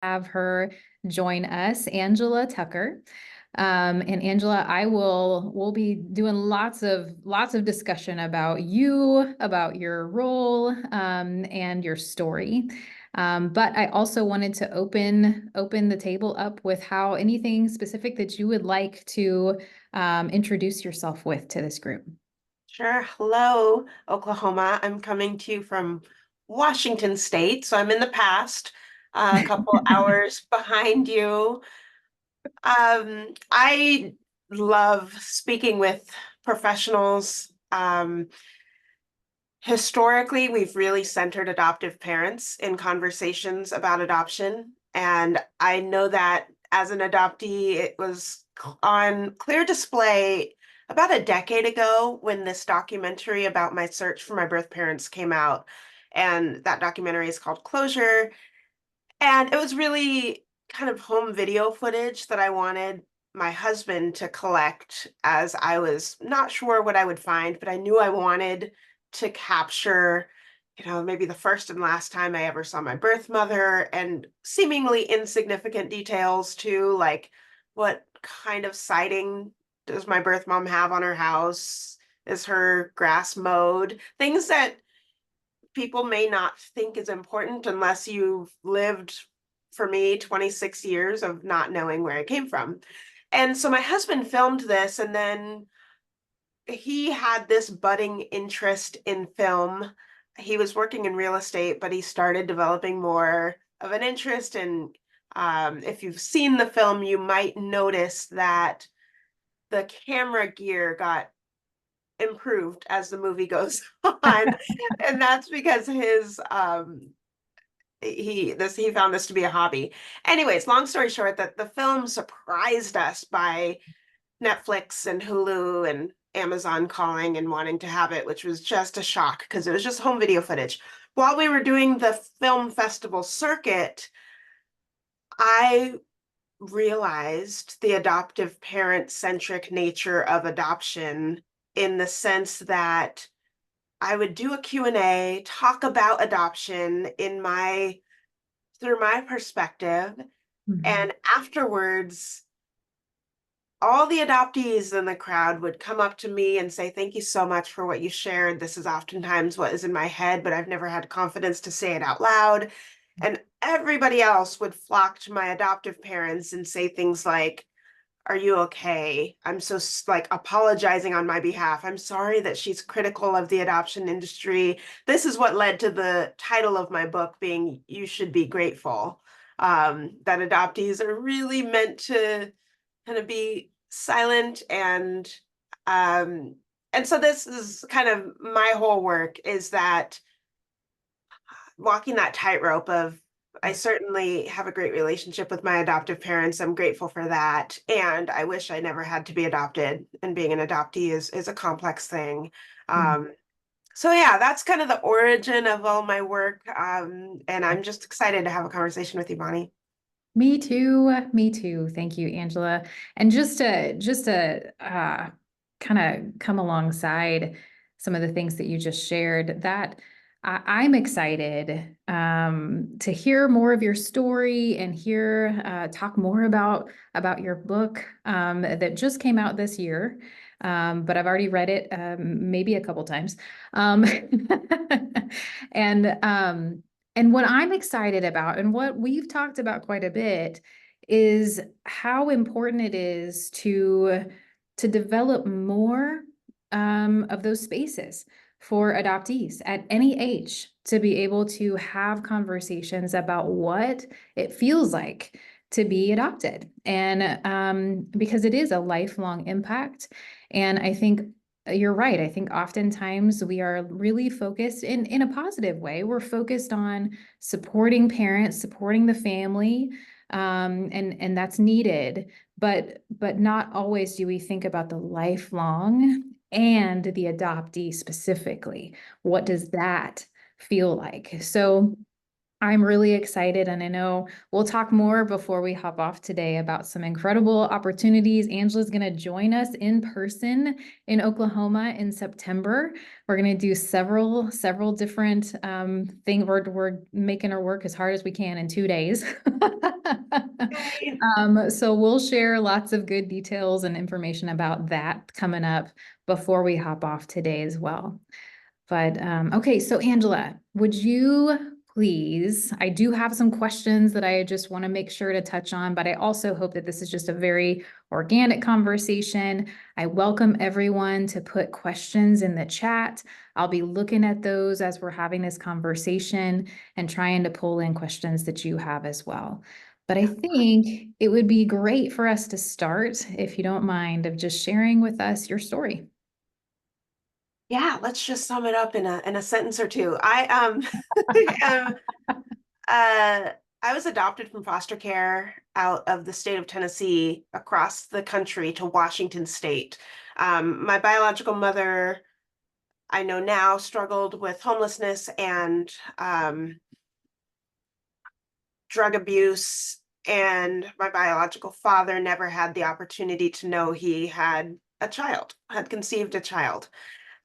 have her join us, Angela Tucker. And Angela, we'll be doing lots of discussion about you, about your role, and your story. But I also wanted to open the table up with how anything specific that you would like to introduce yourself with to this group. Sure. Hello, Oklahoma. I'm coming to you from Washington State, so I'm in the past, a couple hours behind you. I love speaking with professionals. Historically, we've really centered adoptive parents in conversations about adoption. And I know that as an adoptee, it was on clear display about a decade ago when this documentary about my search for my birth parents came out. And that documentary is called Closure. And it was really kind of home video footage that I wanted my husband to collect as I was not sure what I would find, but I knew I wanted to capture, maybe the first and last time I ever saw my birth mother and seemingly insignificant details too, like what kind of siding does my birth mom have on her house? Is her grass mowed? Things that people may not think is important unless you've lived, for me, 26 years of not knowing where it came from. And so my husband filmed this, and then he had this budding interest in film. He was working in real estate, but he started developing more of an interest. And if you've seen the film, you might notice that the camera gear got improved as the movie goes on. And that's because he found this to be a hobby. Anyways, long story short, that the film surprised us by Netflix and Hulu and Amazon calling and wanting to have it, which was just a shock because it was just home video footage. While we were doing the film festival circuit, I realized the adoptive parent centric nature of adoption in the sense that I would do a Q&A, talk about adoption through my perspective, Mhm. and afterwards all the adoptees in the crowd would come up to me and say, "Thank you so much for what you shared. This is oftentimes what is in my head, but I've never had confidence to say it out loud." And everybody else would flock to my adoptive parents and say things like, "Are you okay? I'm so like apologizing on my behalf. I'm sorry that she's critical of the adoption industry." This is what led to the title of my book being "You Should Be Grateful." That adoptees are really meant to kind of be silent um and so this is kind of my whole work, is that walking that tightrope of, I certainly have a great relationship with my adoptive parents. I'm grateful for that. And I wish I never had to be adopted. And being an adoptee is a complex thing. Um, so yeah, that's kind of the origin of all my work. And I'm just excited to have a conversation with you, Bonnie. Me too. Me too. Thank you, Angela. And just to kind of come alongside some of the things that you just shared, that I'm excited to hear more of your story and hear talk more about your book that just came out this year. But I've already read it maybe a couple times. Um, and and what I'm excited about, and what we've talked about quite a bit, is how important it is to develop more of those spaces for adoptees at any age to be able to have conversations about what it feels like to be adopted. And because it is a lifelong impact. And I think you're right. I think oftentimes we are really focused in a positive way. We're focused on supporting parents, supporting the family, and that's needed. But not always do we think about the lifelong and the adoptee specifically. What does that feel like? So I'm really excited, and I know we'll talk more before we hop off today about some incredible opportunities. Angela's going to join us in person in Oklahoma in September. We're going to do several different things. We're making her work as hard as we can in 2 days. Yay. So we'll share lots of good details and information about that coming up before we hop off today as well. But okay, so Angela, would you please, I do have some questions that I just want to make sure to touch on, but I also hope that this is just a very organic conversation. I welcome everyone to put questions in the chat. I'll be looking at those as we're having this conversation and trying to pull in questions that you have as well. But I think it would be great for us to start, if you don't mind, of just sharing with us your story. Yeah, let's just sum it up in a sentence or two. am I was adopted from foster care out of the state of Tennessee across the country to Washington State. My biological mother, I know now, struggled with homelessness and drug abuse, and my biological father never had the opportunity to know he had a child, had conceived a child.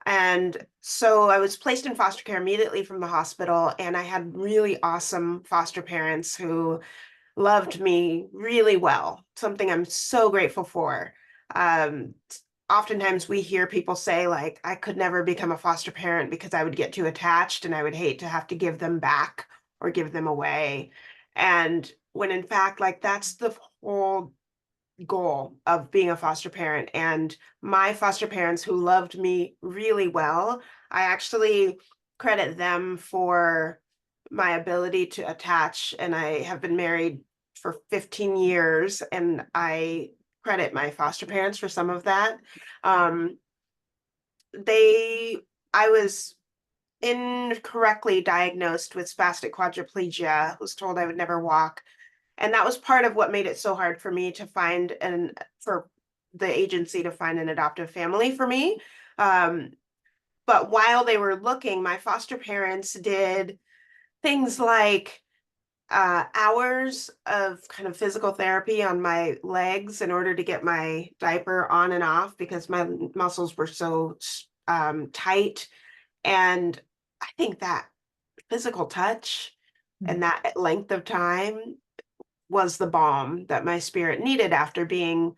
And so I was placed in foster care immediately from the hospital, and I had really awesome foster parents who loved me really well, something I'm so grateful for. Um, Oftentimes we hear people say, like, I could never become a foster parent because I would get too attached and I would hate to have to give them back or give them away. And when in fact, like, that's the whole goal of being a foster parent. And my foster parents, who loved me really well, I actually credit them for my ability to attach. And I have been married for 15 years, and I credit my foster parents for some of that. Um, they, I was incorrectly diagnosed with spastic quadriplegia, was told I would never walk. And that was part of what made it so hard for me to find for the agency to find an adoptive family for me. Um, but while they were looking, my foster parents did things like hours of kind of physical therapy on my legs in order to get my diaper on and off because my muscles were so tight. And I think that physical touch and that length of time was the balm that my spirit needed after being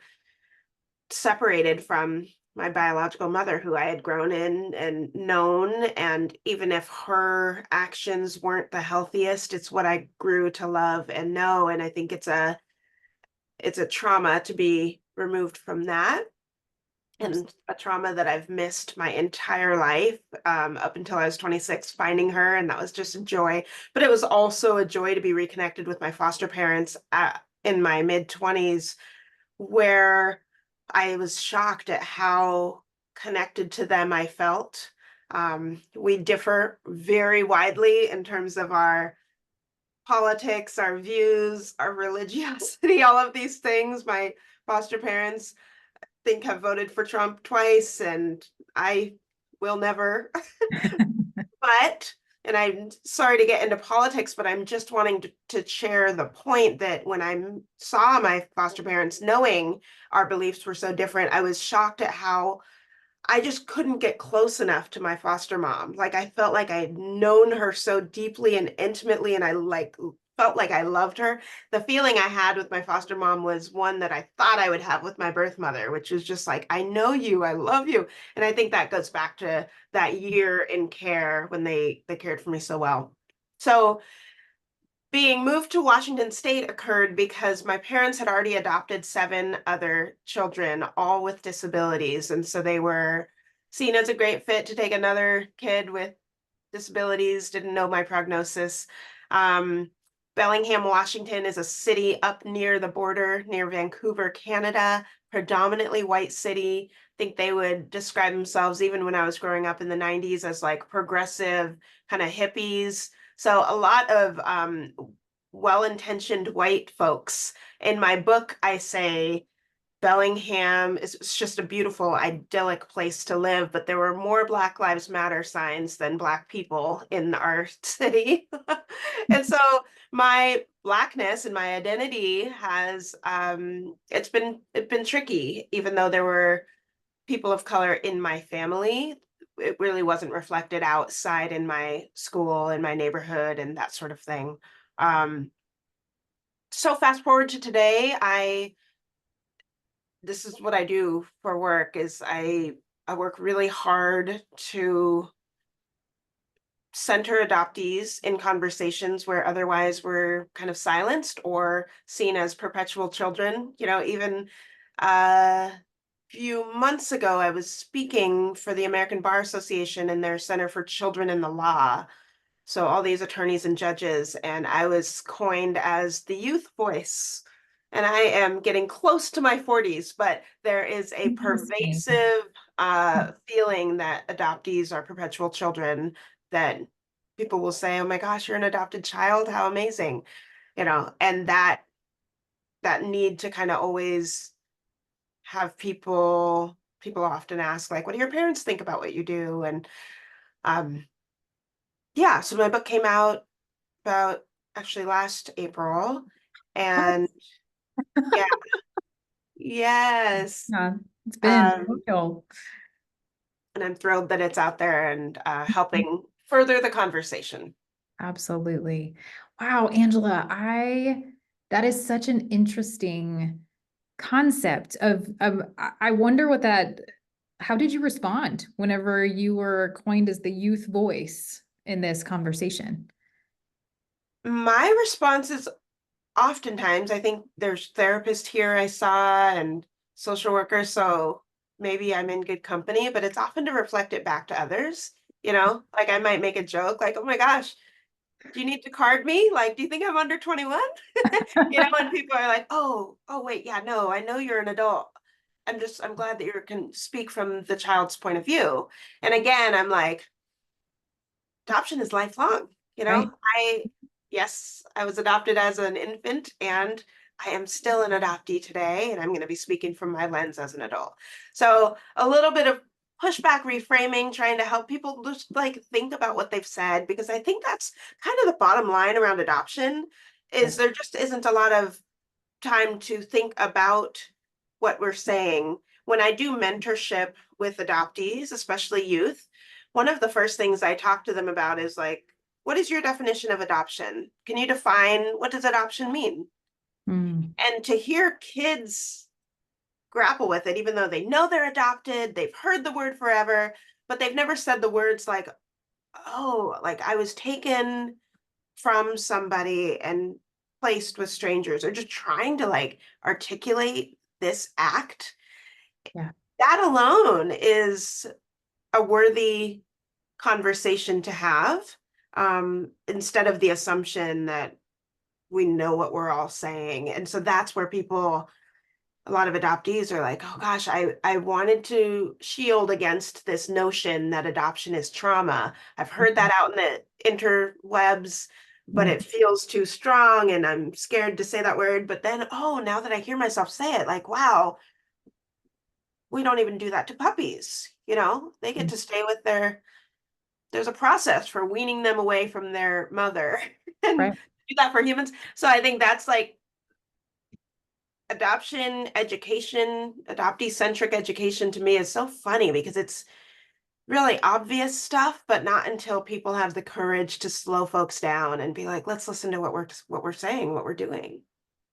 separated from my biological mother, who I had grown in and known. And even if her actions weren't the healthiest, it's what I grew to love and know. And I think it's a trauma to be removed from that, and a trauma that I've missed my entire life, up until I was 26, finding her. And that was just a joy. But it was also a joy to be reconnected with my foster parents in my mid 20s, where I was shocked at how connected to them I felt. We differ very widely in terms of our politics, our views, our religiosity, all of these things. My foster parents think have voted for Trump twice, and I will never. But, and I'm sorry to get into politics, but I'm just wanting to share the point that when I saw my foster parents, knowing our beliefs were so different, I was shocked at how I just couldn't get close enough to my foster mom. Like, I felt like I had known her so deeply and intimately, and I like felt like I loved her. The feeling I had with my foster mom was one that I thought I would have with my birth mother, which was just like, I know you, I love you. And I think that goes back to that year in care when they cared for me so well. So being moved to Washington State occurred because my parents had already adopted 7 other children, all with disabilities. And so they were seen as a great fit to take another kid with disabilities, didn't know my prognosis. Um, Bellingham, Washington is a city up near the border, near Vancouver, Canada, predominantly white city. I think they would describe themselves, even when I was growing up in the 90s, as like progressive kind of hippies. So a lot of well-intentioned white folks. In my book, I say Bellingham is it's just a beautiful, idyllic place to live, but there were more Black Lives Matter signs than Black people in our city. And so my Blackness and my identity has it's been tricky, even though there were people of color in my family. It really wasn't reflected outside in my school, in my neighborhood, and that sort of thing. Um, so fast forward to today, I this is what I do for work is I work really hard to center adoptees in conversations where otherwise we're kind of silenced or seen as perpetual children. You know, even a few months ago, I was speaking for the American Bar Association and their Center for Children in the Law. So all these attorneys and judges, and I was coined as the youth voice. And I am getting close to my 40s, but there is a Interesting. pervasive feeling that adoptees are perpetual children, that people will say, "Oh my gosh, you're an adopted child, how amazing." You know, and that need to kind of always have people often ask, like, what do your parents think about what you do? And um yeah, so my book came out about actually last April. And yeah, yes. Yeah, it's been Um, real. and I'm thrilled that it's out there and helping further the conversation. Absolutely. Wow, Angela, that is such an interesting concept I wonder how did you respond whenever you were coined as the youth voice in this conversation? My response is oftentimes, I think there's therapists here I saw and social workers, so maybe I'm in good company, but it's often to reflect it back to others. You know, like I might make a joke like, "Oh my gosh, do you need to card me? Like, do you think I'm under 21?" You know, and people are like, oh, wait, yeah, no, I know you're an adult. I'm glad that you can speak from the child's point of view. And again, I'm like, adoption is lifelong. You Right? know, yes, I was adopted as an infant and I am still an adoptee today, and I'm going to be speaking from my lens as an adult. So a little bit of pushback reframing, trying to help people just like think about what they've said, because I think that's kind of the bottom line around adoption Yeah. is there just isn't a lot of time to think about what we're saying. When I do mentorship with adoptees, especially youth, one of the first things I talk to them about is like, what is your definition of adoption? Can you define what does adoption mean? Mm, And to hear kids grapple with it, even though they know they're adopted, they've heard the word forever, but they've never said the words like, oh, like I was taken from somebody and placed with strangers, or just trying to like articulate this act, yeah. that alone is a worthy conversation to have, instead of the assumption that we know what we're all saying. And so that's where people, a lot of adoptees are like, oh gosh, I wanted to shield against this notion that adoption is trauma. I've heard that out in the interwebs, but Mm, it feels too strong and I'm scared to say that word. But then, oh, now that I hear myself say it, like, wow, we don't even do that to puppies. You know, they get mm, to stay with there's a process for weaning them away from their mother and right. do that for humans. So I think that's like adoption education, adoptee centric education to me is so funny because it's really obvious stuff, but not until people have the courage to slow folks down and be like, let's listen to what we're saying, what we're doing.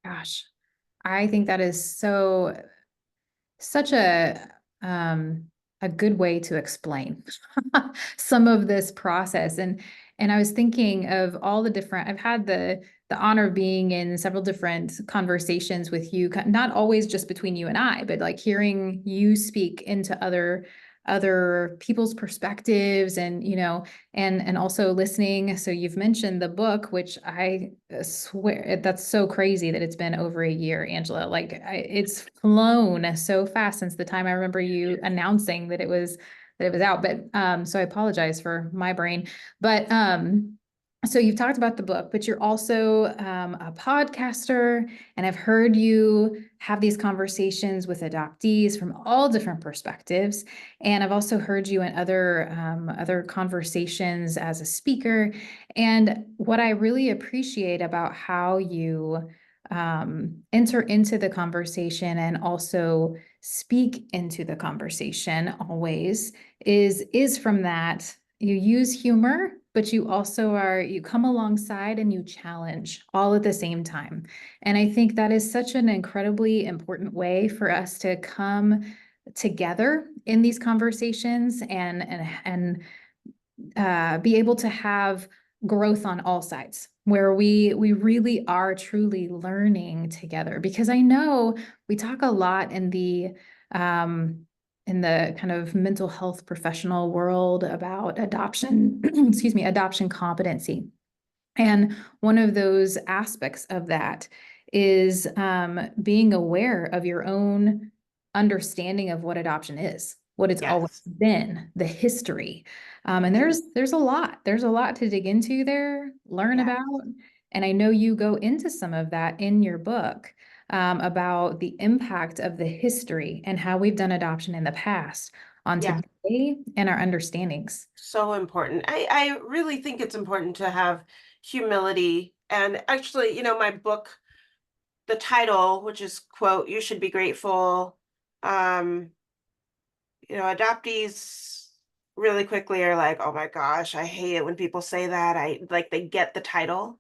Gosh, I think that is such um a good way to explain some of this process. And I was thinking of all the different, I've had the honor of being in several different conversations with you, not always just between you and I, but like hearing you speak into other people's perspectives, and and also listening. So you've mentioned the book, which I swear that's so crazy that it's been over a year, Angela. Like it's flown so fast since the time I remember you announcing that it was out. But so I apologize for my brain. But so you've talked about the book, but you're also a podcaster, and I've heard you have these conversations with adoptees from all different perspectives. And I've also heard you in other conversations as a speaker. And what I really appreciate about how you enter into the conversation and also speak into the conversation always is from that you use humor, but you come alongside and you challenge all at the same time. And I think that is such an incredibly important way for us to come together in these conversations and be able to have growth on all sides where we really are truly learning together. Because I know we talk a lot in the kind of mental health professional world about adoption, excuse me, adoption competency. And one of those aspects of that is being aware of your own understanding of what adoption is, what it's always Yes. been, the history. And Mhm. there's a lot to dig into there, learn Yeah. about. And I know you go into some of that in your book about the impact of the history and how we've done adoption in the past on Yeah. today and our understandings. So important. I really think it's important to have humility. And actually, my book, the title, which is quote, "You should be grateful." Um, adoptees really quickly are like, "Oh my gosh, I hate it when people say that." I like they get the title.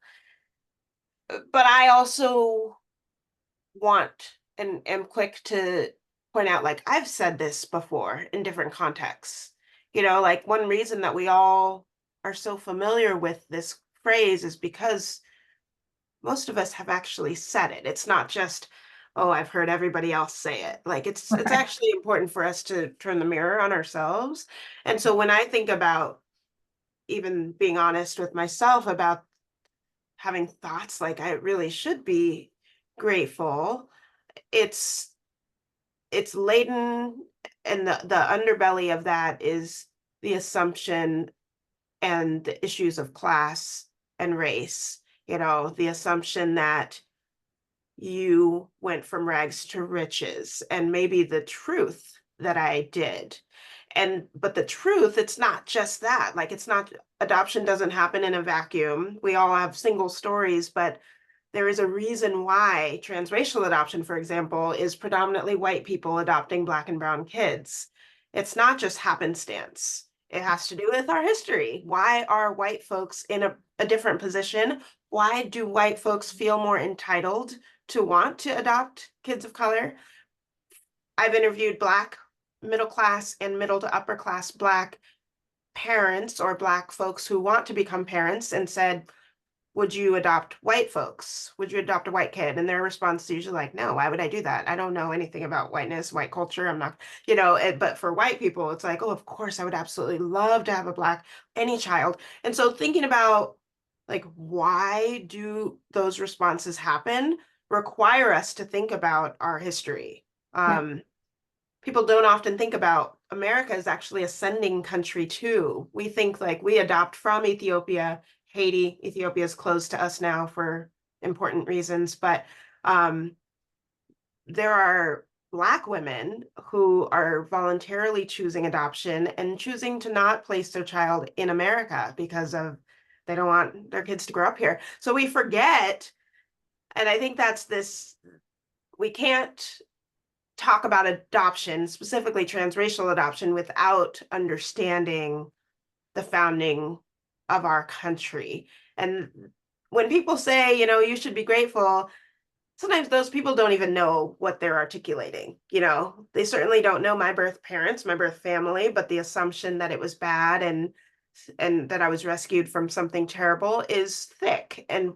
But I also want and am quick to point out, like, I've said this before in different contexts. Like one reason that we all are so familiar with this phrase is because most of us have actually said it. It's not just, oh, I've heard everybody else say it. Like it's Right. actually important for us to turn the mirror on ourselves. And so when I think about even being honest with myself about having thoughts like I really should be grateful, it's it's laden, and the underbelly of that is the assumption and the issues of class and race. The assumption that you went from rags to riches, and maybe the truth that I did. But the truth, it's not just that. Like, it's not, adoption doesn't happen in a vacuum. We all have single stories, but there is a reason why transracial adoption, for example, is predominantly white people adopting Black and brown kids. It's not just happenstance. It has to do with our history. Why are white folks in a different position? Why do white folks feel more entitled to want to adopt kids of color? I've interviewed Black middle class and middle to upper class Black parents or Black folks who want to become parents and said, would you adopt white folks? Would you adopt a white kid? And their response is usually like, no, why would I do that? I don't know anything about whiteness, white culture. I'm not, but for white people, it's like, oh, of course, I would absolutely love to have a Black, any child. And so thinking about like, why do those responses happen require us to think about our history. Yeah. People don't often think about America as actually a sending country too. We think like we adopt from Ethiopia, Haiti. Ethiopia is closed to us now for important reasons, but um, there are Black women who are voluntarily choosing adoption and choosing to not place their child in America because of they don't want their kids to grow up here. So we forget, and I think that's this, we can't talk about adoption, specifically transracial adoption, without understanding the founding of our country. And when people say, you should be grateful, sometimes those people don't even know what they're articulating. They certainly don't know my birth parents, my birth family, but the assumption that it was bad and that I was rescued from something terrible is thick. And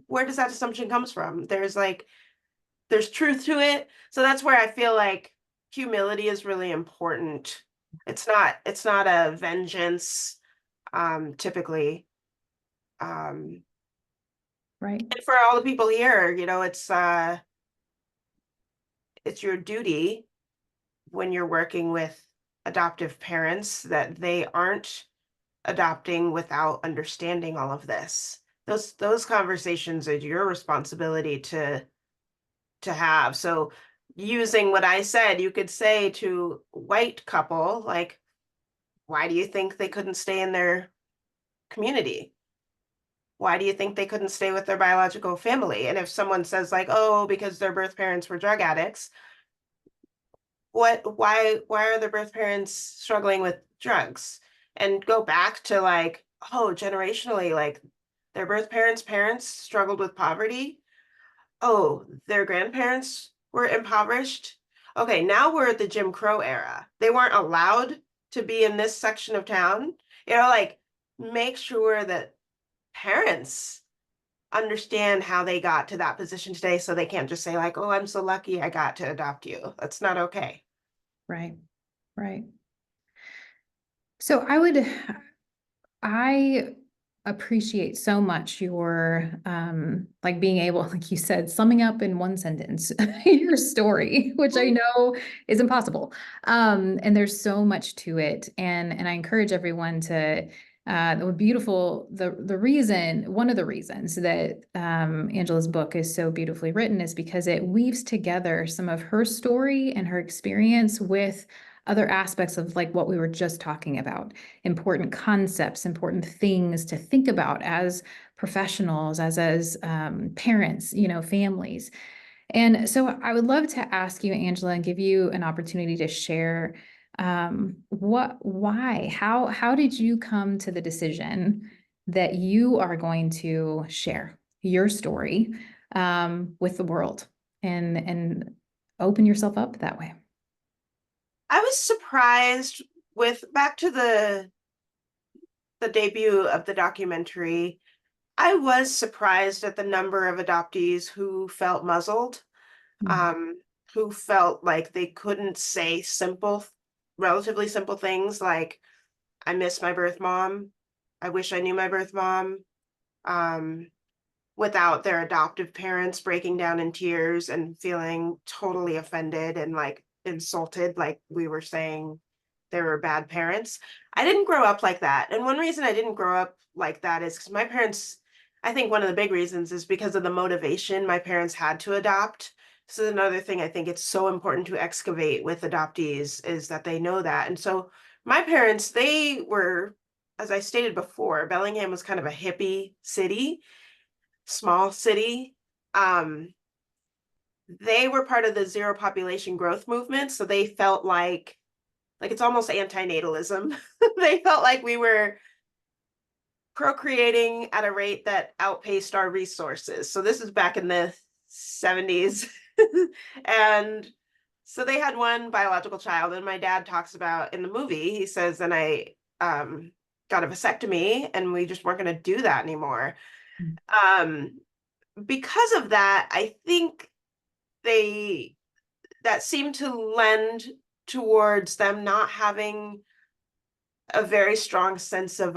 where does that assumption comes from? There's truth to it. So that's where I feel like humility is really important. It's not a vengeance, typically. Um, Right. and for all the people here, it's your duty when you're working with adoptive parents that they aren't adopting without understanding all of this. Those conversations are your responsibility to have. So using what I said, you could say to white couple, like, why do you think they couldn't stay in their community? Why do you think they couldn't stay with their biological family? And if someone says like, oh, because their birth parents were drug addicts, why are their birth parents struggling with drugs? And go back to like, oh, generationally, like their birth parents struggled with poverty. Oh, their grandparents were impoverished. Okay, now we're at the Jim Crow era. They weren't allowed to be in this section of town. Like make sure that parents understand how they got to that position today so they can't just say like, oh, I'm so lucky I got to adopt you. That's not okay. Right. Right. So I appreciate so much your like being able, like you said, summing up in one sentence your story, which I know is impossible. And there's so much to it. And I encourage everyone to the beautiful the reason, one of the reasons that Angela's book is so beautifully written is because it weaves together some of her story and her experience with other aspects of like what we were just talking about, important concepts, important things to think about as professionals, as parents, families. And so I would love to ask you, Angela, and give you an opportunity to share why, how did you come to the decision that you are going to share your story with the world and open yourself up that way? I was surprised with back to the debut of the documentary. I was surprised at the number of adoptees who felt muzzled, Mm. um, who felt like they couldn't say relatively simple things like, I miss my birth mom. I wish I knew my birth mom. Um, without their adoptive parents breaking down in tears and feeling totally offended and like insulted, like we were saying they were bad parents. I didn't grow up like that. And one reason I didn't grow up like that is because my parents, I think one of the big reasons is because of the motivation my parents had to adopt. This is another thing I think it's so important to excavate with adoptees is that they know that. And so my parents, they were, as I stated before, Bellingham was kind of a hippie city, small city. Um, they were part of the zero population growth movement, so they felt like it's almost antinatalism. They felt like we were procreating at a rate that outpaced our resources. So this is back in the 70s. And so they had one biological child, and my dad talks about in the movie, he says, and I got a vasectomy, and we just weren't going to do that anymore. Um, because of that, I think they that seemed to lend towards them not having a very strong sense of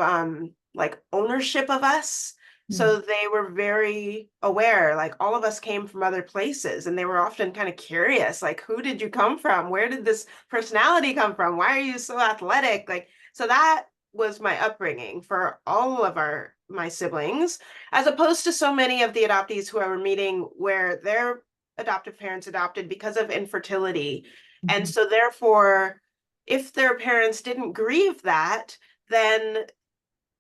like ownership of us. Mm. So they were very aware, like all of us came from other places, and they were often kind of curious, like, who did you come from? Where did this personality come from? Why are you so athletic? Like, so that was my upbringing for all of my siblings, as opposed to so many of the adoptees who I were meeting where their adoptive parents adopted because of infertility. And Mhm. so therefore, if their parents didn't grieve that, then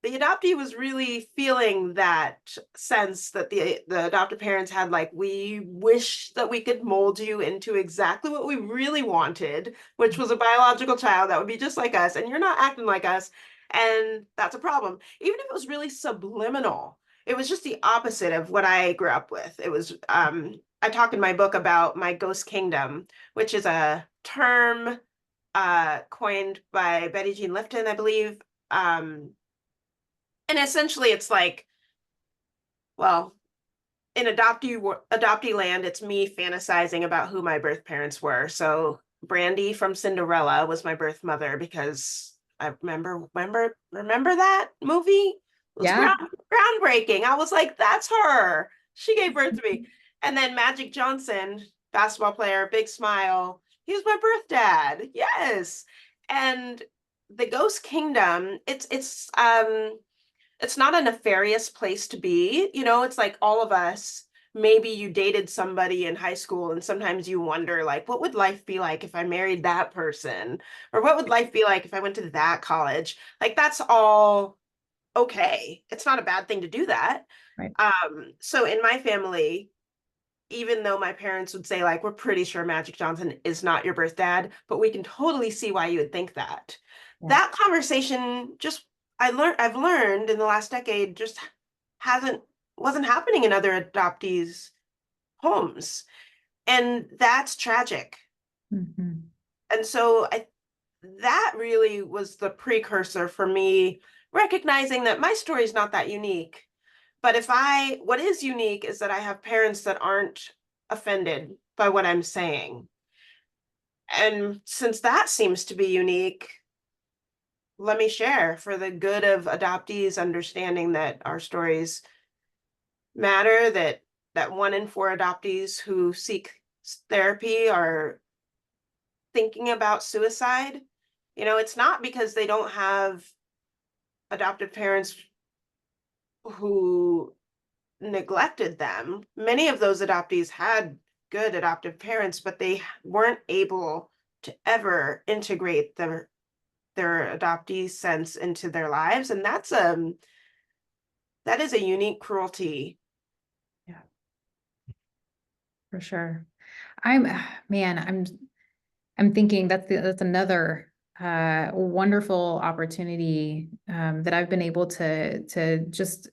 the adoptee was really feeling that sense that the adoptive parents had, like, we wish that we could mold you into exactly what we really wanted, which was a biological child that would be just like us, and you're not acting like us, and that's a problem. Even if it was really subliminal, it was just the opposite of what I grew up with. It was I talk in my book about my ghost kingdom, which is a term coined by Betty Jean Lifton, I believe. And essentially it's like, well, in adoptee land, it's me fantasizing about who my birth parents were. So Brandy from Cinderella was my birth mother because I remember that movie? It was Yeah. groundbreaking. I was like, that's her. She gave birth to me. And then Magic Johnson, basketball player, big smile. He was my birth dad. Yes. And the ghost kingdom, it's not a nefarious place to be. You know, it's like all of us, maybe you dated somebody in high school and sometimes you wonder like, what would life be like if I married that person? Or what would life be like if I went to that college? Like that's all okay. It's not a bad thing to do that. Right. So in my family, even though my parents would say like, we're pretty sure Magic Johnson is not your birth dad, but we can totally see why you would think that. Yeah. That conversation just I've learned in the last decade just hasn't wasn't happening in other adoptees' homes. And that's tragic. Mhm. And so that really was the precursor for me recognizing that my story is not that unique. But what is unique is that I have parents that aren't offended by what I'm saying. And since that seems to be unique, let me share for the good of adoptees understanding that our stories matter, that 1 in 4 adoptees who seek therapy are thinking about suicide. You know, it's not because they don't have adoptive parents who neglected them. Many of those adoptees had good adoptive parents, but they weren't able to ever integrate their adoptee sense into their lives, and that is a unique cruelty. Yeah, for sure. I'm man, I'm thinking that's another wonderful opportunity that I've been able to just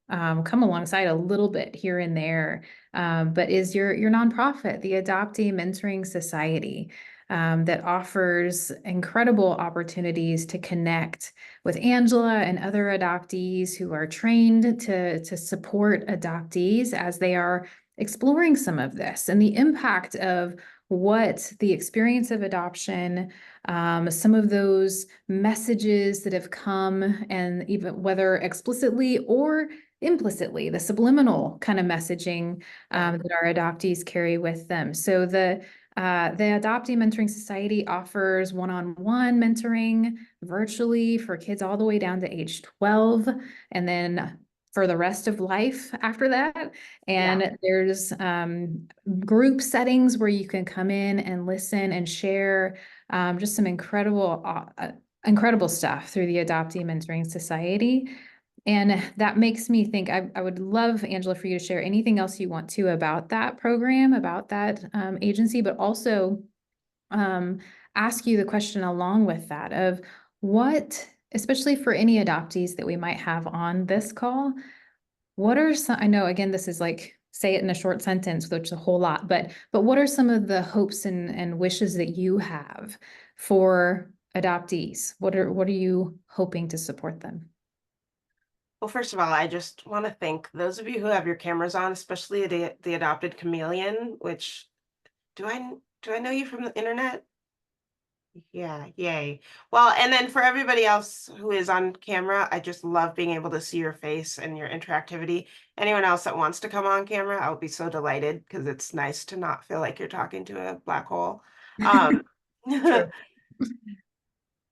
come alongside a little bit here and there. But is your nonprofit, the Adoptee Mentoring Society, that offers incredible opportunities to connect with Angela and other adoptees who are trained to support adoptees as they are exploring some of this and the impact of what the experience of adoption, some of those messages that have come, and even whether explicitly or implicitly, the subliminal kind of messaging Right. that our adoptees carry with them. So the Adoptee Mentoring Society offers one-on-one mentoring virtually for kids all the way down to age 12, and then for the rest of life after that. Yeah. And there's group settings where you can come in and listen and share just some incredible stuff through the Adoptee Mentoring Society. And that makes me think I would love, Angela, for you to share anything else you want to about that program, about that agency, but also um, ask you the question along with that of what, especially for any adoptees that we might have on this call, what are some, I know again, this is like say it in a short sentence, which is a whole lot, but what are some of the hopes and wishes that you have for adoptees? What are you hoping to support them? Well, first of all, I just want to thank those of you who have your cameras on, especially the adopted chameleon, which do I know you from the internet? Yeah, yay. Well, and then for everybody else who is on camera, I just love being able to see your face and your interactivity. Anyone else that wants to come on camera, I'll be so delighted because it's nice to not feel like you're talking to a black hole. Um, True.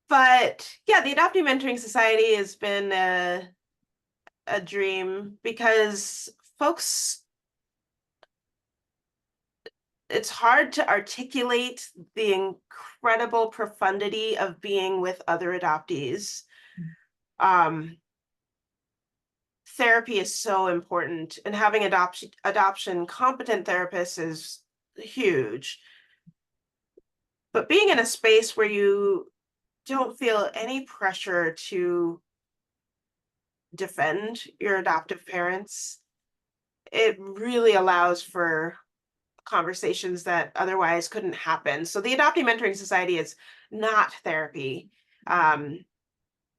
but yeah, the Adoptee Mentoring Society has been a dream because folks, it's hard to articulate the incredible profundity of being with other adoptees. Um, Therapy is so important, and having adoption competent therapists is huge. But being in a space where you don't feel any pressure to defend your adoptive parents, it really allows for conversations that otherwise couldn't happen. So the Adoptee Mentoring Society is not therapy. Um,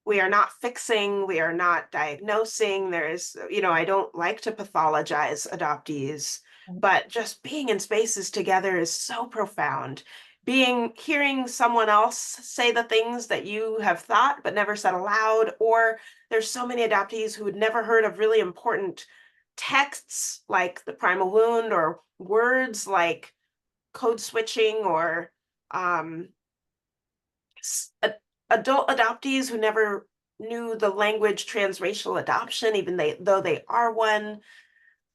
we are not fixing, we are not diagnosing. There's, I don't like to pathologize adoptees, but just being in spaces together is so profound. Hearing someone else say the things that you have thought but never said aloud, or there's so many adoptees who had never heard of really important texts like the primal wound, or words like code switching, or um, adult adoptees who never knew the language transracial adoption, even though they are one,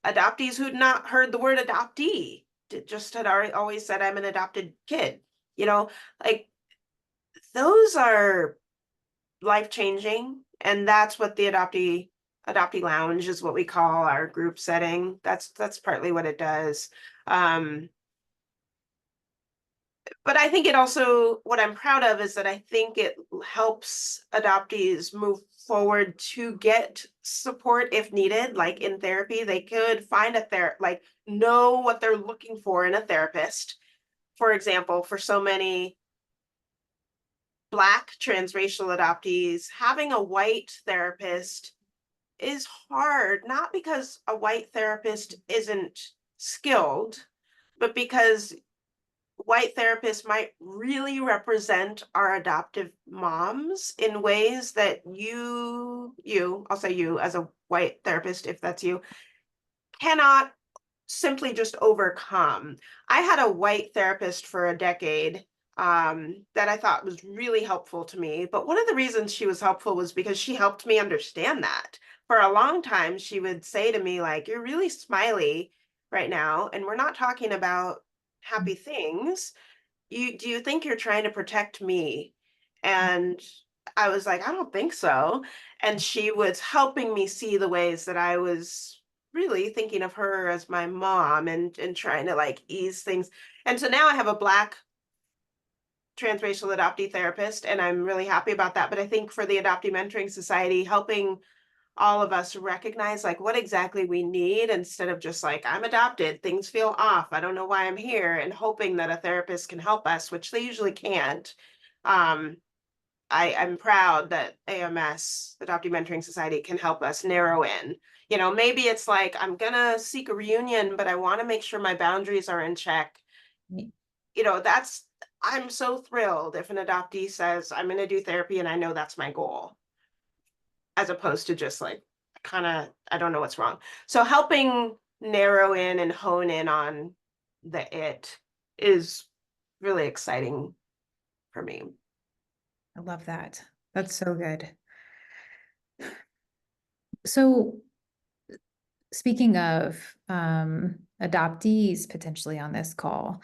adoptees who'd not heard the word adoptee, just had always said, I'm an adopted kid, you know, like those are life changing. And that's what the adoptee lounge is what we call our group setting. That's partly what it does. But I think it also, what I'm proud of is that I think it helps adoptees move forward to get support if needed, like in therapy. They could find like know what they're looking for in a therapist. For example, for so many Black transracial adoptees, having a white therapist is hard, not because a white therapist isn't skilled, but because white therapists might really represent our adoptive moms in ways that I'll say you as a white therapist, if that's you, cannot simply just overcome. I had a white therapist for a decade that I thought was really helpful to me. But one of the reasons she was helpful was because she helped me understand that. For a long time, she would say to me, like, you're really smiley right now, and we're not talking about happy things. Do you think you're trying to protect me? And I was like, I don't think so. And she was helping me see the ways that I was really thinking of her as my mom and trying to like ease things. And so now I have a Black transracial adoptee therapist, and I'm really happy about that. But I think for the Adoptee Mentoring Society, helping all of us recognize like what exactly we need instead of just like, I'm adopted, things feel off, I don't know why I'm here, and hoping that a therapist can help us, which they usually can't. um, I'm proud that AMS, the Adoptee Mentoring Society, can help us narrow in. You know, maybe it's like, I'm gonna seek a reunion, but I want to make sure my boundaries are in check. You know, I'm so thrilled if an adoptee says, I'm gonna do therapy and I know that's my goal, as opposed to just like, kind of, I don't know what's wrong. So helping narrow in and hone in on the it is really exciting for me. I love that. That's so good. So speaking of adoptees potentially on this call,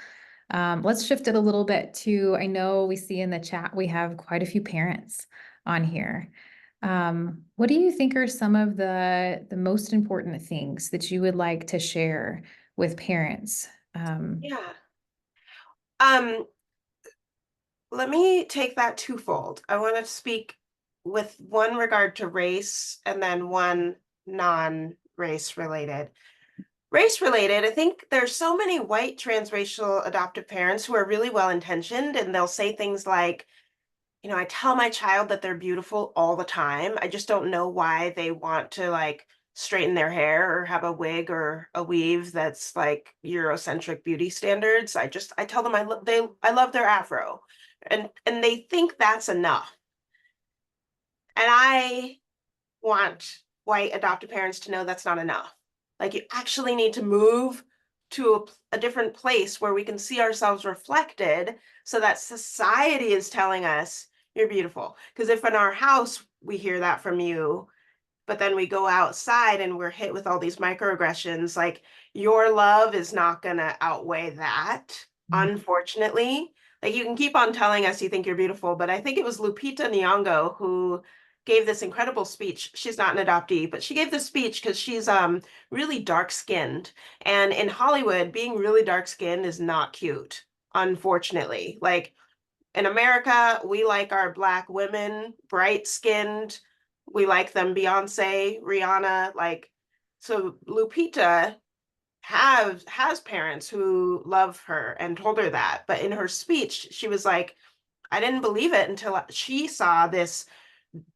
let's shift it a little bit to, I know we see in the chat, we have quite a few parents on here. What do you think are some of the most important things that you would like to share with parents? Yeah. Um, Let me take that twofold. I want to speak with one regard to race and then one non-race related. Race related, I think there's so many white transracial adoptive parents who are really well intentioned, and they'll say things like, you know, I tell my child that they're beautiful all the time. I just don't know why they want to like straighten their hair or have a wig or a weave that's like Eurocentric beauty standards. I tell them I love their afro. And they think that's enough. And I want white adoptive parents to know that's not enough. Like, you actually need to move to a different place where we can see ourselves reflected, so that society is telling us you're beautiful. Because if in our house we hear that from you, but then we go outside and we're hit with all these microaggressions, like, your love is not going to outweigh that, unfortunately. Like, you can keep on telling us you think you're beautiful, but I think it was Lupita Nyong'o who gave this incredible speech. She's not an adoptee, but she gave this speech because she's really dark skinned, and in Hollywood being really dark skinned is not cute, unfortunately. Like, in America, we like our Black women bright skinned. We like them Beyonce, Rihanna, like. So Lupita has parents who love her and told her that. But in her speech, she was like, I didn't believe it until she saw this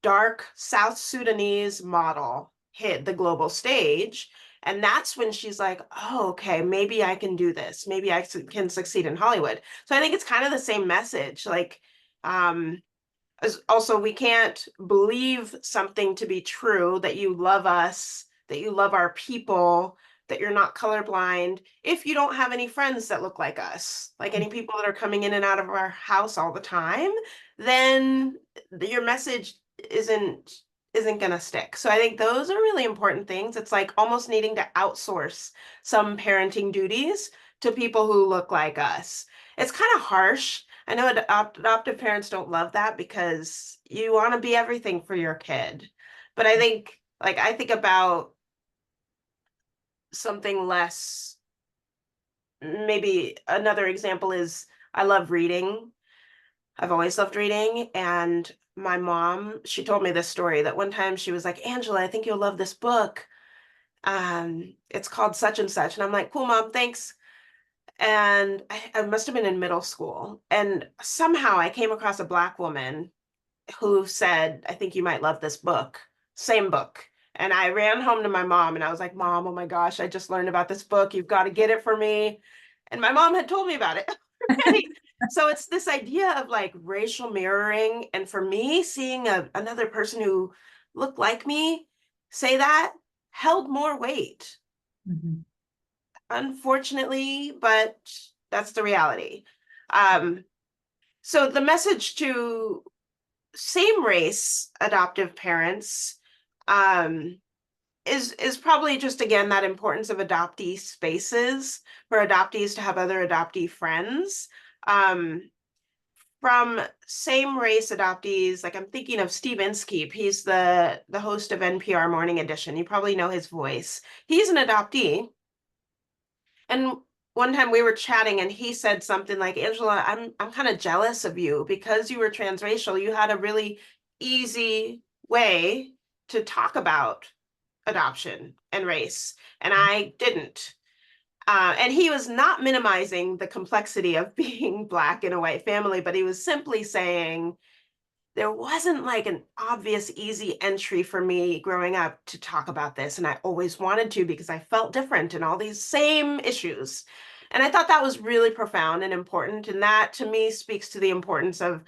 dark South Sudanese model hit the global stage. And that's when she's like, oh, okay, maybe I can do this. Maybe I can succeed in Hollywood. So I think it's kind of the same message. Like, also, we can't believe something to be true, that you love us, that you love our people, that you're not colorblind. If you don't have any friends that look like us, like any people that are coming in and out of our house all the time, then your message isn't isn't going to stick. So I think those are really important things. It's like almost needing to outsource some parenting duties to people who look like us. It's kind of harsh. I know adoptive parents don't love that because you want to be everything for your kid. But I think, like, I think about something less. Maybe another example is I love reading. I've always loved reading. And my mom, she told me this story that one time she was like, Angela, I think you'll love this book. It's called such and such. And I'm like, cool, mom, thanks. And I must have been in middle school. And somehow I came across a Black woman who said, I think you might love this book. Same book. And I ran home to my mom and I was like, Mom, oh my gosh, I just learned about this book. You've got to get it for me. And my mom had told me about it already. So it's this idea of like racial mirroring. And for me, seeing another person who looked like me say that held more weight, Mhm. unfortunately, but that's the reality. Um, so the message to same race adoptive parents um, is probably just again that importance of adoptee spaces for adoptees to have other adoptee friends. Um, from same race adoptees, like I'm thinking of Steve Inskeep. He's the host of NPR Morning Edition. You probably know his voice. He's an adoptee, and one time we were chatting and he said something like, Angela, I'm kind of jealous of you because you were transracial. You had a really easy way to talk about adoption and race, and I didn't. And he was not minimizing the complexity of being Black in a white family, but he was simply saying, there wasn't like an obvious easy entry for me growing up to talk about this. And I always wanted to because I felt different in all these same issues. And I thought that was really profound and important. And that to me speaks to the importance of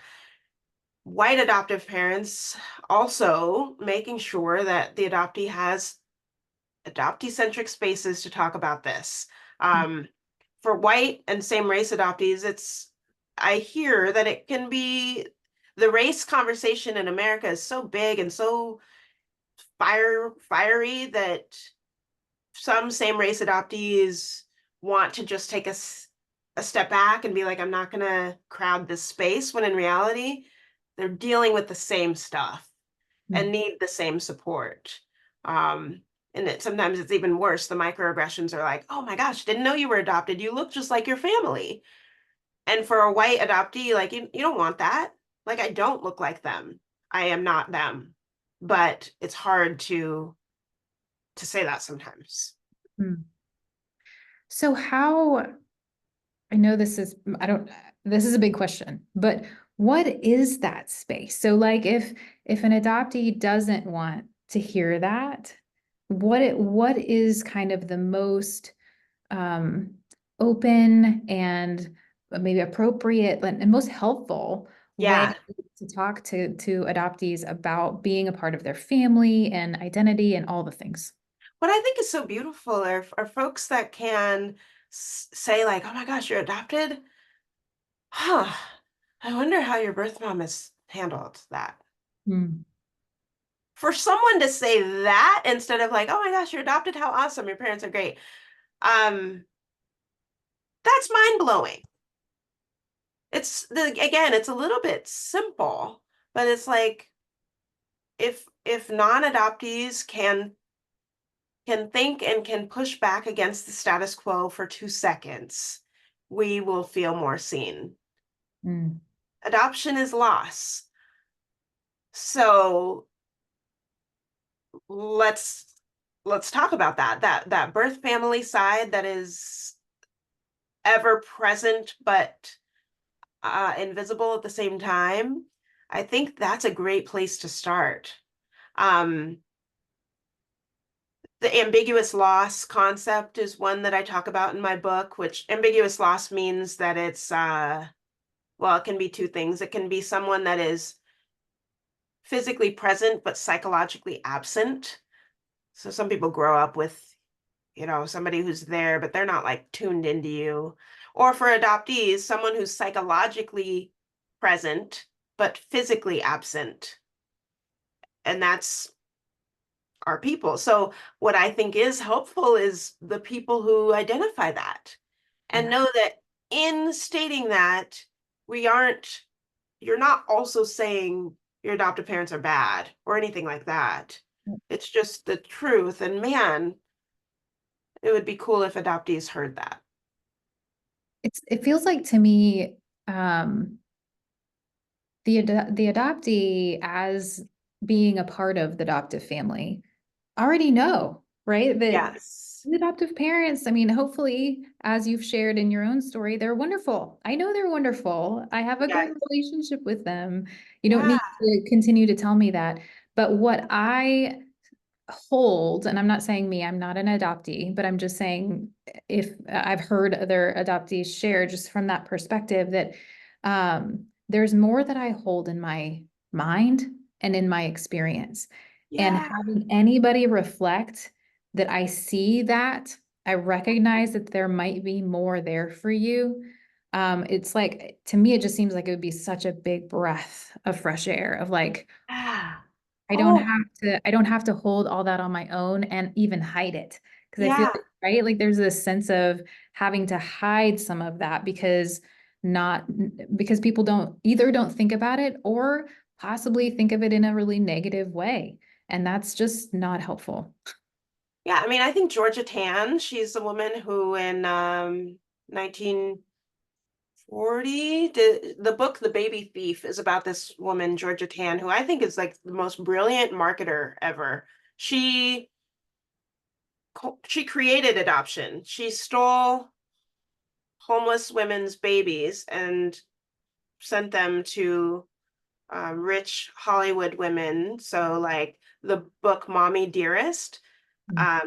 white adoptive parents also making sure that the adoptee has adoptee centric spaces to talk about this. Um, for white and same race adoptees, I hear that it can be the race conversation in America is so big and so fiery that some same race adoptees want to just take a step back and be like, I'm not going to crowd this space, when in reality, they're dealing with the same stuff and need the same support. And sometimes it's even worse. The microaggressions are like, oh my gosh, didn't know you were adopted. You look just like your family. And for a white adoptee, like you don't want that. Like I don't look like them. I am not them. But it's hard to say that sometimes. Mm. So how, I know I don't, this is a big question, but what is that space? So like if an adoptee doesn't want to hear that, what is kind of the most um open and maybe appropriate and most helpful way Yeah. to talk to adoptees about being a part of their family and identity and all the things? What I think is so beautiful are folks that can say like, oh my gosh, you're adopted? Huh. I wonder how your birth mom has handled that. Mm, For someone to say that instead of like, oh my gosh, you're adopted, how awesome, your parents are great. Um, that's mind blowing. Again, it's a little bit simple, but it's like if non-adoptees can think and can push back against the status quo for 2 seconds, we will feel more seen. mm, Adoption is loss. So let's let's talk about that birth family side that is ever present but invisible at the same time. I think that's a great place to start. Um, the ambiguous loss concept is one that I talk about in my book, which ambiguous loss means that it's well, it can be two things. It can be someone that is physically present but psychologically absent. So some people grow up with somebody who's there, but they're not like tuned into you. Or for adoptees, someone who's psychologically present, but physically absent. And that's our people. So what I think is helpful is the people who identify that and Yeah. know that in stating that, we aren't, you're not also saying your adoptive parents are bad or anything like that. It's just the truth. And man, it would be cool if adoptees heard that. It feels like to me, um, the adoptee as being a part of the adoptive family already know, right? That Yes. the adoptive parents, I mean, hopefully, as you've shared in your own story, they're wonderful. I know they're wonderful. I have a great Yes. relationship with them. You don't Yeah. need to continue to tell me that. But what I hold, and I'm not saying me, I'm not an adoptee, but I'm just saying if I've heard other adoptees share just from that perspective that there's more that I hold in my mind and in my experience. And Yeah. having anybody reflect that I see that, I recognize that there might be more there for you. It's like, to me, it just seems like it would be such a big breath of fresh air of like, Yeah. Oh, I don't have to hold all that on my own and even hide it. Because I feel yeah. like, right, like there's this sense of having to hide some of that because not because people don't think about it or possibly think of it in a really negative way. And that's just not helpful. Yeah. I mean, I think Georgia Tan, she's a woman who in 1940, the book The Baby Thief is about this woman, Georgia Tan, who I think is like the most brilliant marketer ever. She she created adoption. She stole homeless women's babies and sent them to rich Hollywood women. So, like the book Mommy Dearest,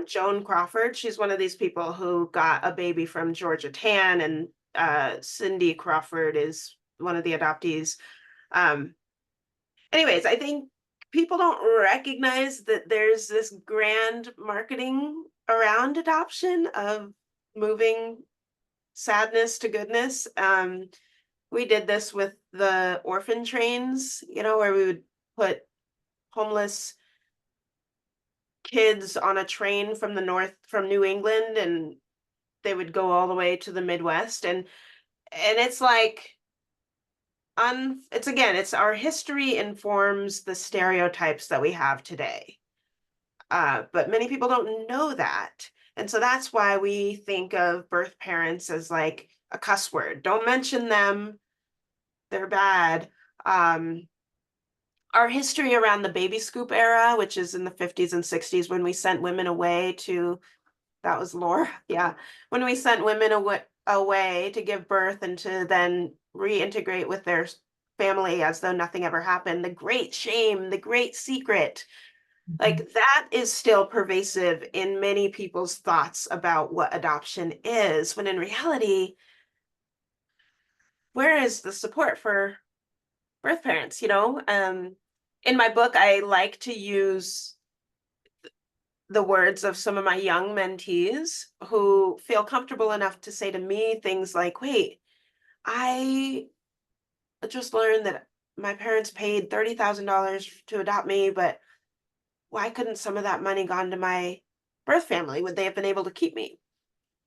Joan Crawford, she's one of these people who got a baby from Georgia Tan, and Cindy Crawford is one of the adoptees. Um, anyways, I think people don't recognize that there's this grand marketing around adoption of moving sadness to goodness. We did this with the orphan trains, where we would put homeless kids on a train from the north, from New England, and they would go all the way to the Midwest. And it's like, it's again, it's our history informs the stereotypes that we have today. But many people don't know that. And so that's why we think of birth parents as like a cuss word. Don't mention them, they're bad. Um, our history around the baby scoop era, which is in the 50s and 60s, when we sent women away to, that was Laura, yeah, when we sent women away to give birth and to then reintegrate with their family as though nothing ever happened, the great shame, the great secret, Mhm. like that is still pervasive in many people's thoughts about what adoption is, when in reality, where is the support for birth parents, in my book, I like to use the words of some of my young mentees who feel comfortable enough to say to me things like, wait, I just learned that my parents paid $30,000 to adopt me, but why couldn't some of that money gone to my birth family? Would they have been able to keep me?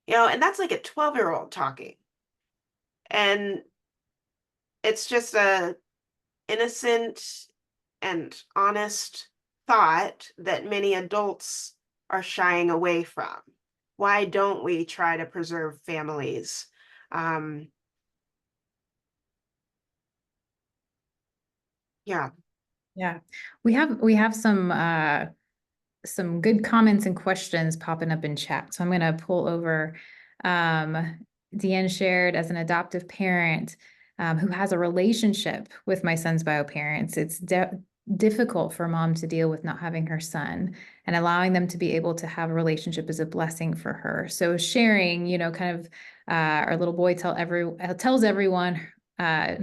And that's like a 12-year-old talking. And it's just a innocent and honest thought that many adults are shying away from. Why don't we try to preserve families? Um, yeah. Yeah. We have some good comments and questions popping up in chat. So I'm going to pull over. Um, Deanne shared as an adoptive parent who has a relationship with my son's bio parents. It's difficult for mom to deal with not having her son, and allowing them to be able to have a relationship is a blessing for her. So sharing, kind of our little boy tells everyone uh,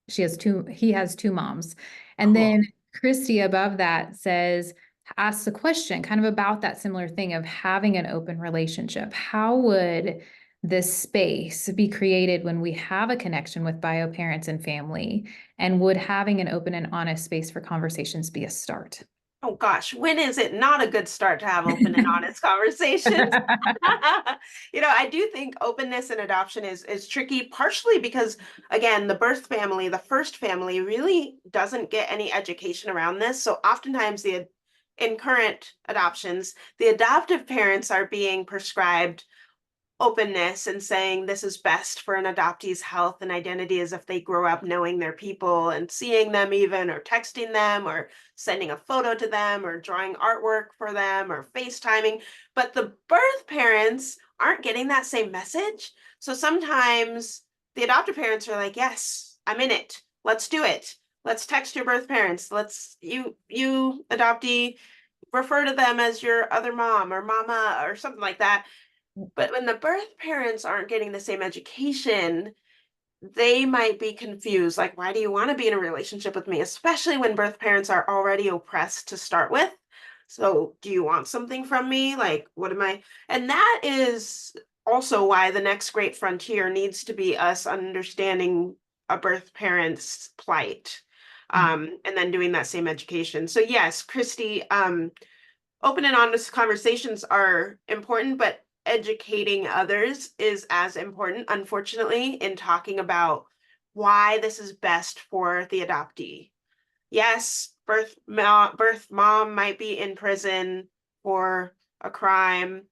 he has two moms. And Cool. then Christy above that says, asked the question kind of about that similar thing of having an open relationship. How would this space be created when we have a connection with bio parents and family? And would having an open and honest space for conversations be a start? Oh gosh, when is it not a good start to have open and honest conversations? I do think openness in adoption is tricky, partially because again, the birth family, the first family really doesn't get any education around this. So oftentimes in current adoptions, the adoptive parents are being prescribed openness and saying this is best for an adoptee's health and identity as if they grow up knowing their people and seeing them even or texting them or sending a photo to them or drawing artwork for them or FaceTiming. But the birth parents aren't getting that same message. So sometimes the adoptive parents are like, yes, I'm in it. Let's do it. Let's text your birth parents. Let's you adoptee refer to them as your other mom or mama or something like that. But when the birth parents aren't getting the same education, they might be confused. Like, why do you want to be in a relationship with me? Especially when birth parents are already oppressed to start with. So, do you want something from me? Like, what am I? And that is also why the next great frontier needs to be us understanding a birth parent's plight, and then doing that same education. So, yes, Christy, open and honest conversations are important, but educating others is as important, unfortunately, in talking about why this is best for the adoptee. Yes, birth mom might be in prison for a crime.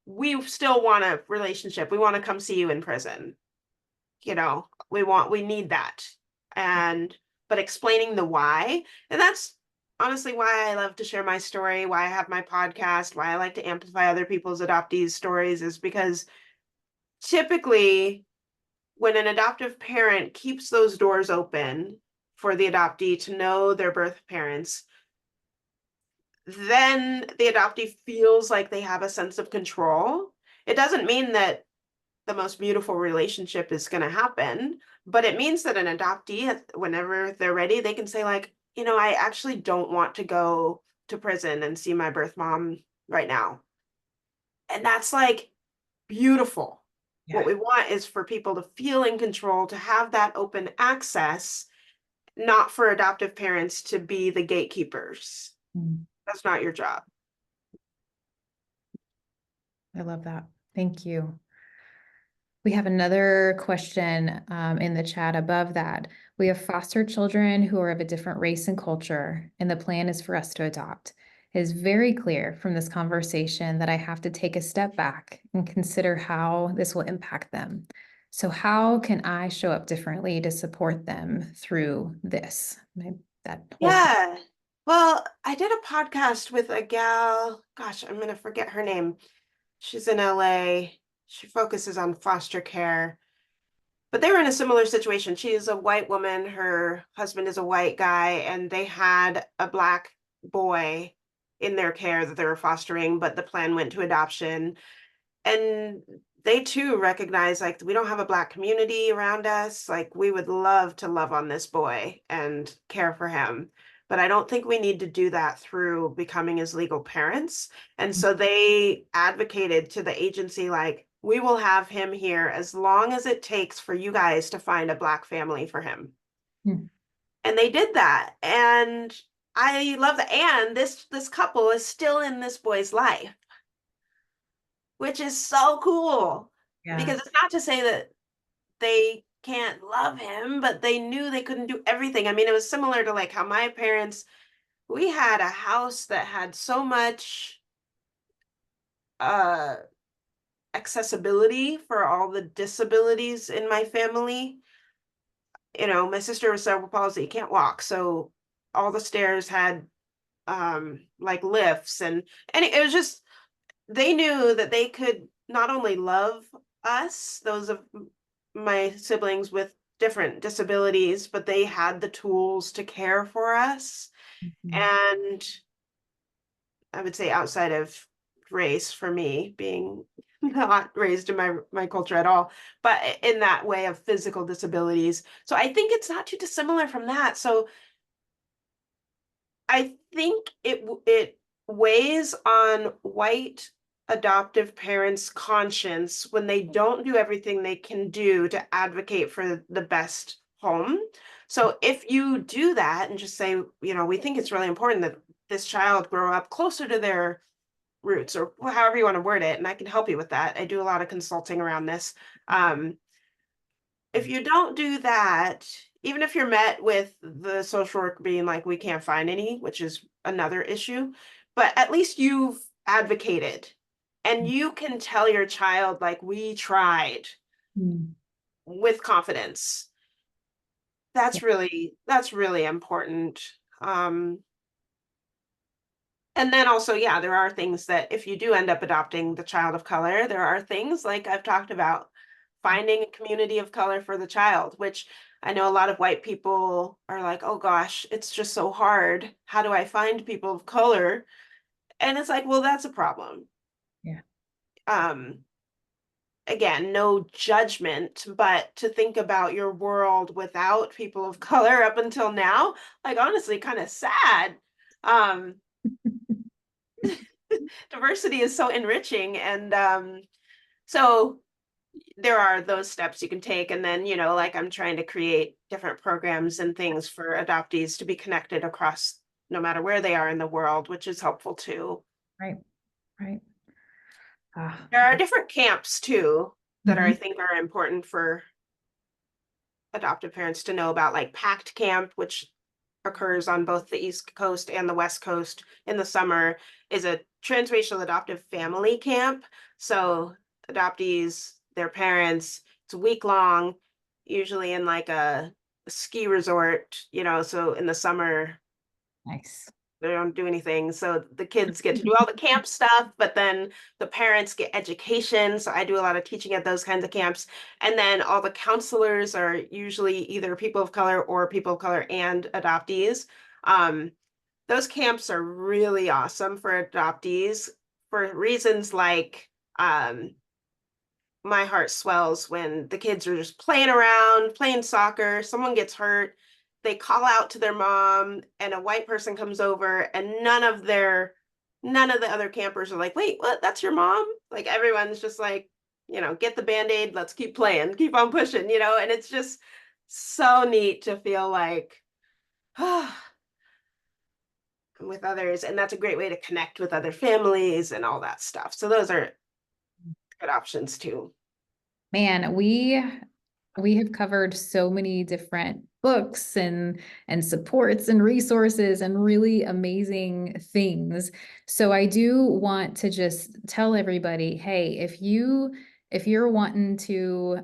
We still want a relationship. We want to come see you in prison. We need that. And but explaining the why, and that's honestly why I love to share my story, why I have my podcast, why I like to amplify other people's adoptees stories, is because typically when an adoptive parent keeps those doors open for the adoptee to know their birth parents, then the adoptee feels like they have a sense of control. It doesn't mean that the most beautiful relationship is going to happen, but it means that an adoptee, whenever they're ready, they can say like, I actually don't want to go to prison and see my birth mom right now. And that's like beautiful. What Yeah. we want is for people to feel in control, to have that open access, not for adoptive parents to be the gatekeepers. Mm, That's not your job. I love that. Thank you. We have another question in the chat above that. We have foster children who are of a different race and culture, and the plan is for us to adopt. It is very clear from this conversation that I have to take a step back and consider how this will impact them. So how can I show up differently to support them through this? That whole thing. Yeah. Well, I did a podcast with a gal, gosh, I'm going to forget her name. She's in LA. She focuses on foster care. But they were in a similar situation. She is a white woman. Her husband is a white guy, and they had a black boy in their care that they were fostering, but the plan went to adoption. And they too recognize like we don't have a black community around us. Like we would love to love on this boy and care for him. But I don't think we need to do that through becoming his legal parents. And so they advocated to the agency, like, we will have him here as long as it takes for you guys to find a black family for him. Hmm. And they did that. And I love that. And this couple is still in this boy's life, which is so cool. Yeah. Because it's not to say that they can't love him, but they knew they couldn't do everything. I mean, it was similar to like how my parents, we had a house that had so much uh accessibility for all the disabilities in my family. My sister was cerebral palsy, can't walk, so all the stairs had like lifts, and it was just they knew that they could not only love us, those of my siblings with different disabilities, but they had the tools to care for us. Mhm. And I would say outside of race, for me being not raised in my culture at all, but in that way of physical disabilities. So I think it's not too dissimilar from that. So I think it weighs on white adoptive parents' conscience when they don't do everything they can do to advocate for the best home. So if you do that and just say, we think it's really important that this child grow up closer to their roots, or however you want to word it, and I can help you with that. I do a lot of consulting around this. Um, if you don't do that, even if you're met with the social worker being like, we can't find any, which is another issue, but at least you've advocated and you can tell your child, like, we tried Mm. with confidence. Yeah. That's really important. Um, and then also, yeah, there are things that if you do end up adopting the child of color, there are things like I've talked about, finding a community of color for the child, which I know a lot of white people are like, oh gosh, it's just so hard. How do I find people of color? And it's like, well, that's a problem. Yeah. Um, Again, no judgment, but to think about your world without people of color up until now, like honestly, kind of sad. Um, Diversity is so enriching, and so there are those steps you can take. And then, like I'm trying to create different programs and things for adoptees to be connected across no matter where they are in the world, which is helpful too. Right. Right. Ah, There are different camps too that I mhm. think are important for adoptive parents to know about, like Pact Camp, which occurs on both the East Coast and the West Coast in the summer, is a transracial adoptive family camp. So adoptees, their parents, it's a week long, usually in like a ski resort, so in the summer Nice. they don't do anything. So the kids get to do all the camp stuff, but then the parents get education. So I do a lot of teaching at those kinds of camps. And then all the counselors are usually either people of color or people of color and adoptees. Um, those camps are really awesome for adoptees for reasons like my heart swells when the kids are just playing around, playing soccer, someone gets hurt, they call out to their mom, and a white person comes over, and none of the other campers are like, wait, what? That's your mom? Like everyone's just like, get the band-aid, let's keep playing, keep on pushing, and it's just so neat to feel like with others. And that's a great way to connect with other families and all that stuff. So those are good options too. Man, we have covered so many different books and supports and resources and really amazing things. So I do want to just tell everybody, hey, if you're wanting to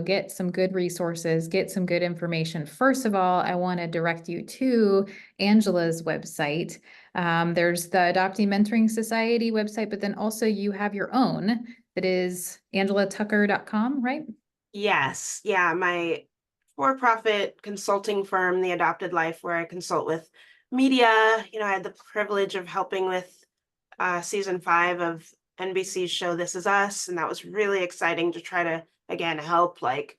get some good resources, get some good information, first of all, I want to direct you to Angela's website. There's the Adoptee Mentoring Society website, but then also you have your own that is angelatucker.com, right? Yes. Yeah. My for-profit consulting firm, The Adopted Life, where I consult with media. I had the privilege of helping with season 5 of NBC's show This Is Us. And that was really exciting to try to, again, help like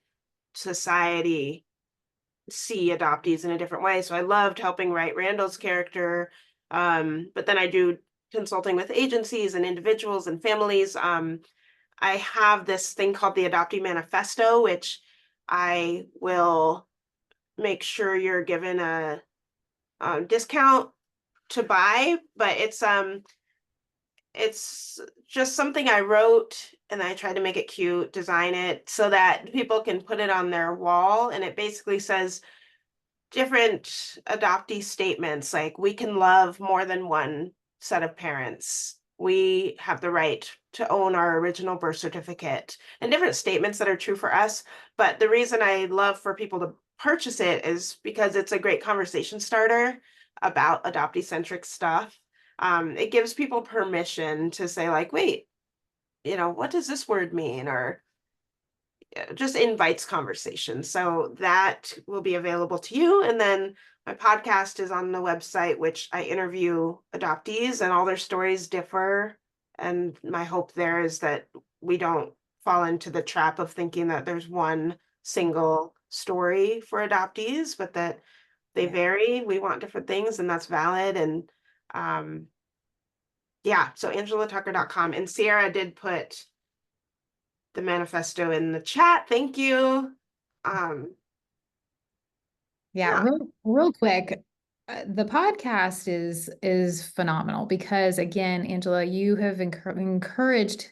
society see adoptees in a different way. So I loved helping write Randall's character. But then I do consulting with agencies and individuals and families. I have this thing called the Adoptee Manifesto, which I will make sure you're given a discount to buy, but it's just something I wrote and I tried to make it cute, design it so that people can put it on their wall, and it basically says different adoptee statements like we can love more than one set of parents. We have the right to own our original birth certificate, and different statements that are true for us. But the reason I love for people to purchase it is because it's a great conversation starter about adoptee centric stuff. It gives people permission to say, like, wait, what does this word mean? Or just invites conversation. So that will be available to you. And then my podcast is on the website, which I interview adoptees and all their stories differ. And my hope there is that we don't fall into the trap of thinking that there's one single story for adoptees, but that they Yeah. vary. We want different things, and that's valid. And um, Yeah, so angelatucker.com. And Sierra did put the manifesto in the chat. Thank you. Yeah, Yeah, real quick, the podcast is phenomenal because again, Angela, you have encouraged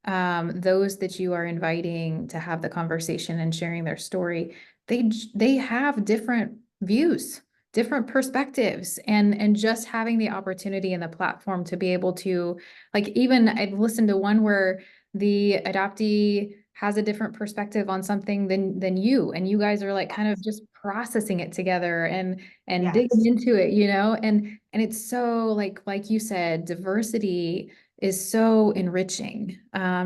those that you are inviting to have the conversation and sharing their story. They have different views, different perspectives, and just having the opportunity and the platform to be able to, like, even I've listened to one where the adoptee has a different perspective on something than you, and you guys are like kind of yes, just processing it together and digging yes, into it, and it's so like you said, diversity is so enriching.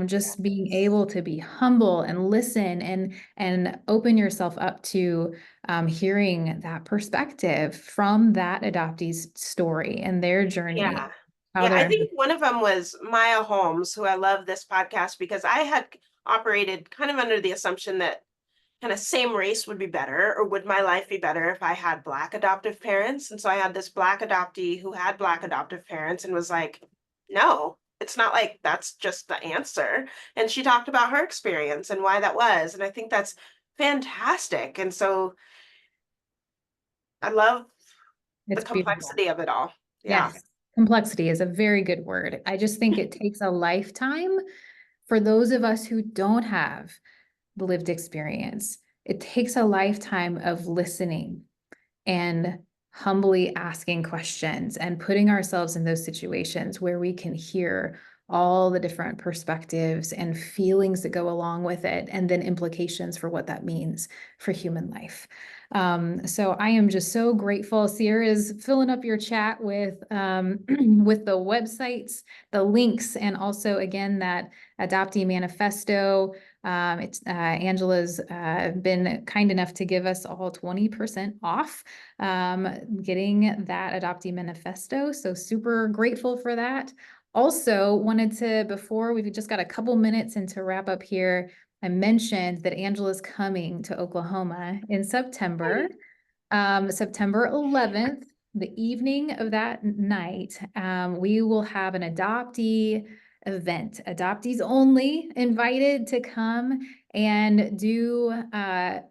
Just being yes. able to be humble and listen and open yourself up to hearing that perspective from that adoptee's story and their journey, Yeah. how Yeah, I they're think one of them was Maya Holmes, who I love this podcast because I had operated kind of under the assumption that kind of same race would be better, or would my life be better if I had Black adoptive parents? And so I had this Black adoptee who had Black adoptive parents and was like, no, it's not like that's just the answer. And she talked about her experience and why that was. And I think that's fantastic. And so I love the it's beautiful. complexity of it all. Yeah. Yes, complexity is a very good word. I just think it takes a lifetime for those of us who don't have the lived experience. It takes a lifetime of listening and humbly asking questions and putting ourselves in those situations where we can hear all the different perspectives and feelings that go along with it, and then implications for what that means for human life. So I am just so grateful. Sierra is filling up your chat with with the websites, the links, and also again that adoptee manifesto. It's Angela's been kind enough to give us all 20% off getting that adoptee manifesto. So super grateful for that. Also wanted to, before we've just got a couple minutes and to wrap up here, I mentioned that Angela's coming to Oklahoma in September. September 11th, the evening of that night, we will have an adoptee event. Adoptees only invited to come and do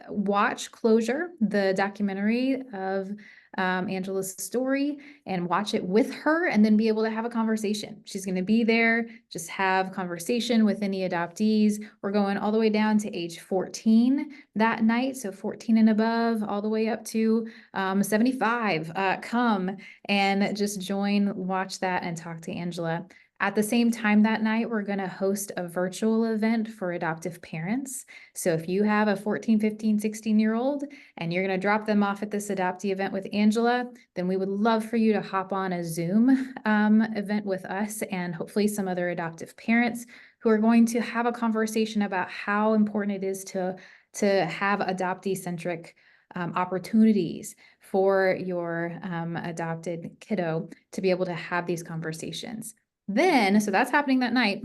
watch Closure, the documentary of Angela's story, and watch it with her and then be able to have a conversation. She's going to be there, just have conversation with any adoptees. We're going all the way down to age 14 that night. So 14 and above, all the way up to 75. Come and just join, watch that, and talk to Angela. At the same time that night, we're going to host a virtual event for adoptive parents. So if you have a 14, 15, 16-year-old and you're going to drop them off at this adoptee event with Angela, then we would love for you to hop on a Zoom event with us and hopefully some other adoptive parents who are going to have a conversation about how important it is to have adoptee-centric opportunities for your adopted kiddo to be able to have these conversations. Then, so that's happening that night.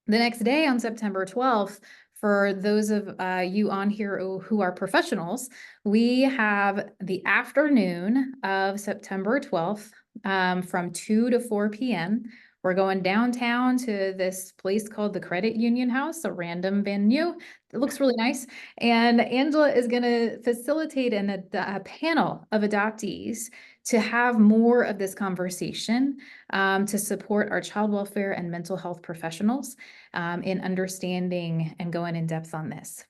The next day on September 12th, for those of you on here who are professionals, we have the afternoon of September 12th from 2 to 4 p.m. We're going downtown to this place called the Credit Union House, a random venue. It looks really nice. And Angela is going to facilitate a panel of adoptees to have more of this conversation to support our child welfare and mental health professionals in understanding and going in depth on this.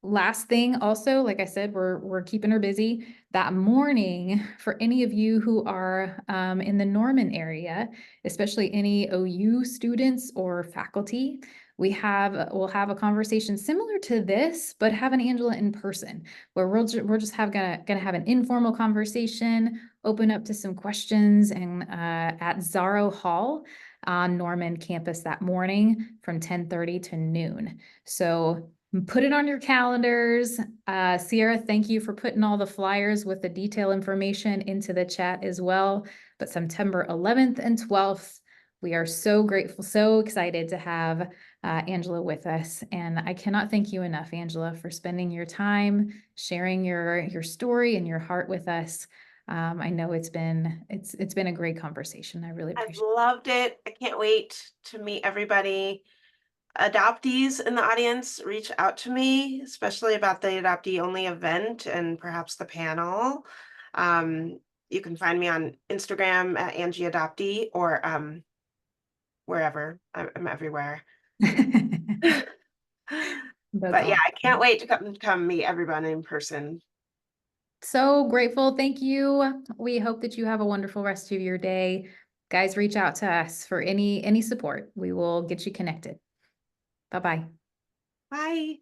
Last thing also, like I said, we're keeping her busy that morning. For any of you who are in the Norman area, especially any OU students or faculty, we'll have a conversation similar to this, but have an Angela in person, where we're just gonna have an informal conversation, open up to some questions, and at Zaro Hall on Norman campus that morning from 10:30 to noon. So put it on your calendars. Sierra, thank you for putting all the flyers with the detail information into the chat as well. But September 11th and 12th, we are so grateful, so excited to have Angela with us. And I cannot thank you enough, Angela, for spending your time, sharing your story and your heart with us. I know it's been a great conversation. I really I've appreciate loved it. I can't wait to meet everybody. Adoptees in the audience, reach out to me, especially about the adoptee only event and perhaps the panel. Um, you can find me on Instagram at Angie Adoptee or wherever. I'm everywhere. it. That's But yeah, all. I can't wait to come meet everyone in person. So grateful. Thank you. We hope that you have a wonderful rest of your day. Guys, reach out to us for any support. We will get you connected. Bye-bye. Bye.